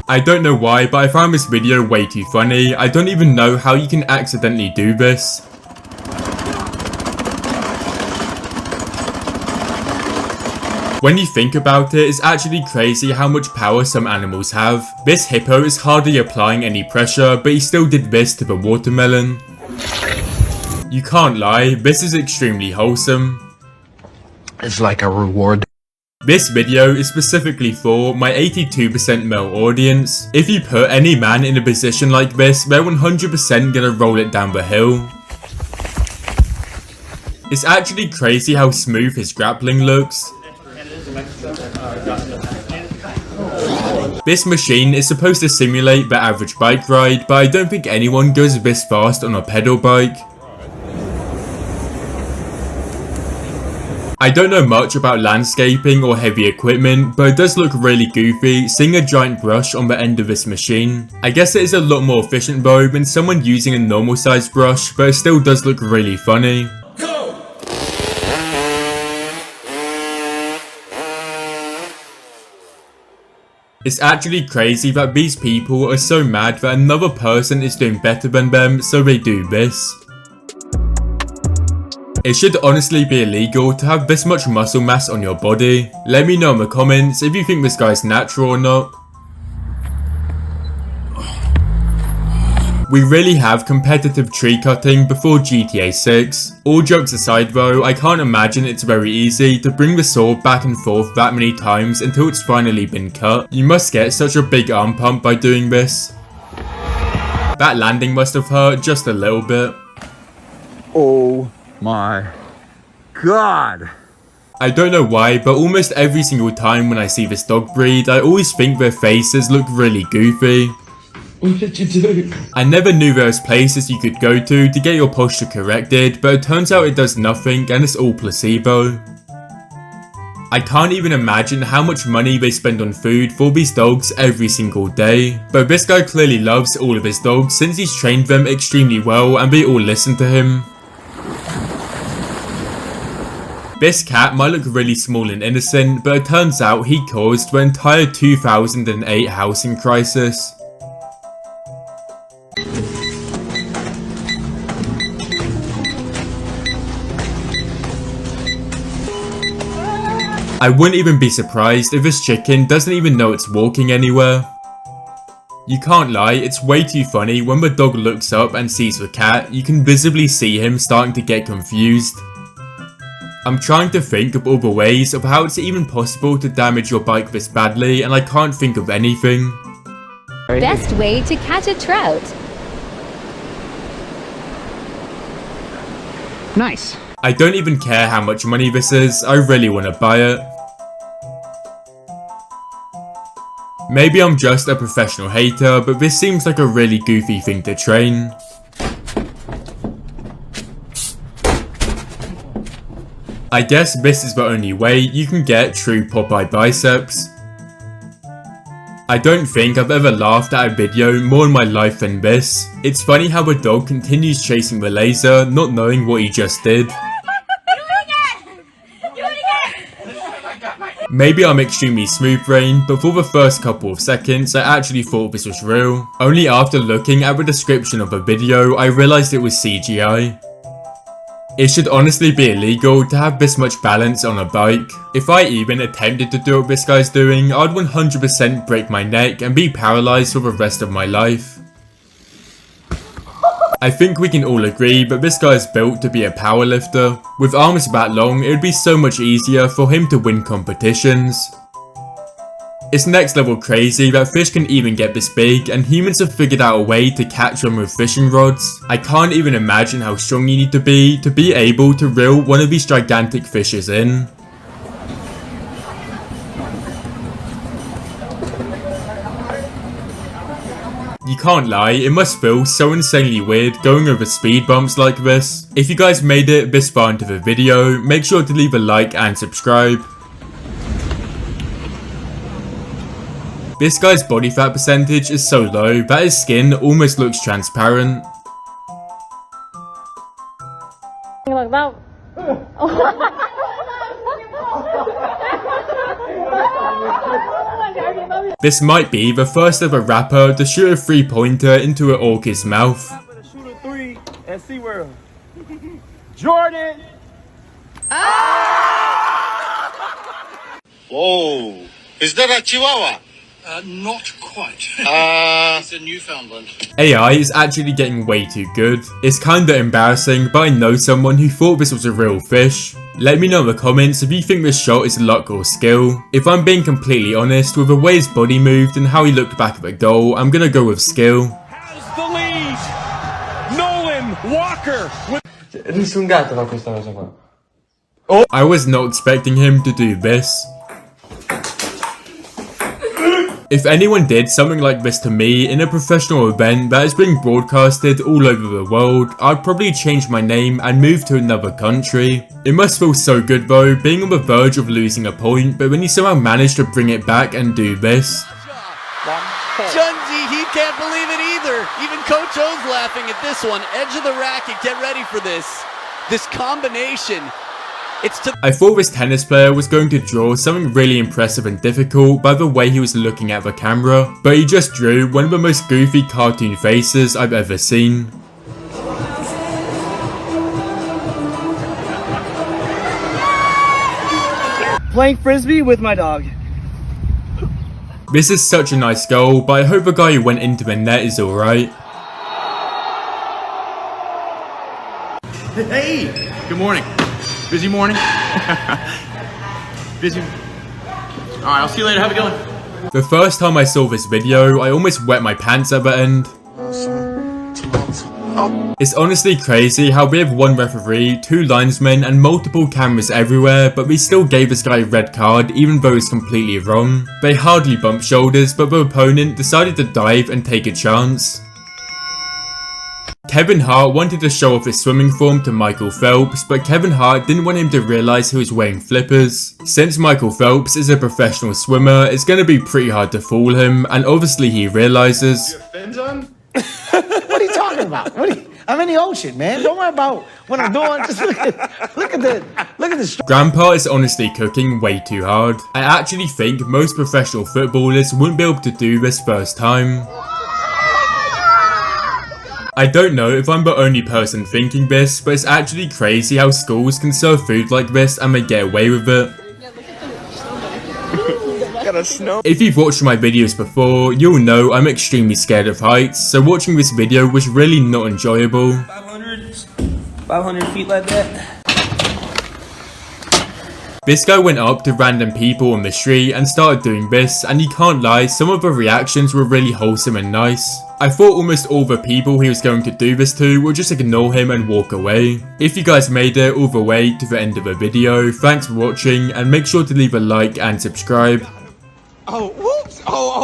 I don't know why, but I found this video way too funny. I don't even know how you can accidentally do this. When you think about it, it's actually crazy how much power some animals have. This hippo is hardly applying any pressure, but he still did this to the watermelon. You can't lie, this is extremely wholesome. It's like a reward. This video is specifically for my 82% male audience. If you put any man in a position like this, they're 100% gonna roll it down the hill. It's actually crazy how smooth his grappling looks. This machine is supposed to simulate the average bike ride, but I don't think anyone goes this fast on a pedal bike. I don't know much about landscaping or heavy equipment, but it does look really goofy seeing a giant brush on the end of this machine. I guess it is a lot more efficient though than someone using a normal sized brush, but it still does look really funny. It's actually crazy that these people are so mad that another person is doing better than them, so they do this. It should honestly be illegal to have this much muscle mass on your body. Let me know in the comments if you think this guy's natural or not. We really have competitive tree cutting before GTA 6. All jokes aside though, I can't imagine it's very easy to bring the saw back and forth that many times until it's finally been cut. You must get such a big arm pump by doing this. That landing must have hurt just a little bit. Oh my god. I don't know why, but almost every single time when I see this dog breed, I always think their faces look really goofy. What did you do? I never knew there was places you could go to get your posture corrected, but it turns out it does nothing and it's all placebo. I can't even imagine how much money they spend on food for these dogs every single day, but this guy clearly loves all of his dogs since he's trained them extremely well and they all listen to him. This cat might look really small and innocent, but it turns out he caused the entire 2008 housing crisis. I wouldn't even be surprised if this chicken doesn't even know it's walking anywhere. You can't lie, it's way too funny when the dog looks up and sees the cat, you can visibly see him starting to get confused. I'm trying to think of all the ways of how it's even possible to damage your bike this badly and I can't think of anything. Best way to catch a trout. Nice. I don't even care how much money this is, I really want to buy it. Maybe I'm just a professional hater, but this seems like a really goofy thing to train. I guess this is the only way you can get true Popeye biceps. I don't think I've ever laughed at a video more in my life than this. It's funny how the dog continues chasing the laser, not knowing what he just did. Maybe I'm extremely smooth-brained, but for the first couple of seconds I actually thought this was real. Only after looking at the description of the video I realised it was CGI. It should honestly be illegal to have this much balance on a bike. If I even attempted to do what this guy's doing, I'd 100% break my neck and be paralysed for the rest of my life. I think we can all agree that this guy is built to be a powerlifter. With arms that long, it would be so much easier for him to win competitions. It's next level crazy that fish can even get this big and humans have figured out a way to catch them with fishing rods. I can't even imagine how strong you need to be able to reel one of these gigantic fishes in. You can't lie, it must feel so insanely weird going over speed bumps like this. If you guys made it this far into the video, make sure to leave a like and subscribe. This guy's body fat percentage is so low that his skin almost looks transparent. Like that. Oh my God. This might be the first ever rapper to shoot a 3-pointer into an orchid's mouth. Shoot a 3 at SeaWorld. Jordan! Whoa. Is that a Chihuahua? Not quite. It's a Newfoundland. AI is actually getting way too good. It's kinda embarrassing, but I know someone who thought this was a real fish. Let me know in the comments if you think this shot is luck or skill. If I'm being completely honest, with the way his body moved and how he looked back at the goal, I'm gonna go with skill. Has the lead! Nolan Walker with I was not expecting him to do this. If anyone did something like this to me in a professional event that is being broadcasted all over the world, I'd probably change my name and move to another country. It must feel so good though, being on the verge of losing a point, but when you somehow manage to bring it back and do this. Junji, he can't believe it either. Even Coach O's laughing at this one. Edge of the racket, get ready for this. This combination. I thought this tennis player was going to draw something really impressive and difficult by the way he was looking at the camera, but he just drew one of the most goofy cartoon faces I've ever seen. playing frisbee with my dog. This is such a nice goal, but I hope the guy who went into the net is alright. Hey! Good morning. Busy morning? Busy. Alright, I'll see you later. Have a good one. The first time I saw this video, I almost wet my pants at the end. It's honestly crazy how we have one referee, 2 linesmen and multiple cameras everywhere, but we still gave this guy a red card even though it's completely wrong. They hardly bumped shoulders, but the opponent decided to dive and take a chance. Kevin Hart wanted to show off his swimming form to Michael Phelps, but Kevin Hart didn't want him to realise he was wearing flippers. Since Michael Phelps is a professional swimmer, it's going to be pretty hard to fool him, and obviously he realises. You have fins on? What are you talking about? I'm in the ocean, man. Don't worry about what I'm doing. Just look at this. Grandpa is honestly cooking way too hard. I actually think most professional footballers wouldn't be able to do this first time. I don't know if I'm the only person thinking this, but it's actually crazy how schools can serve food like this and they get away with it. If you've watched my videos before, you'll know I'm extremely scared of heights, so watching this video was really not enjoyable. 500 feet like that. This guy went up to random people on the street and started doing this, and you can't lie, some of the reactions were really wholesome and nice. I thought almost all the people he was going to do this to would just ignore him and walk away. If you guys made it all the way to the end of the video, thanks for watching and make sure to leave a like and subscribe. Oh, whoops! Oh,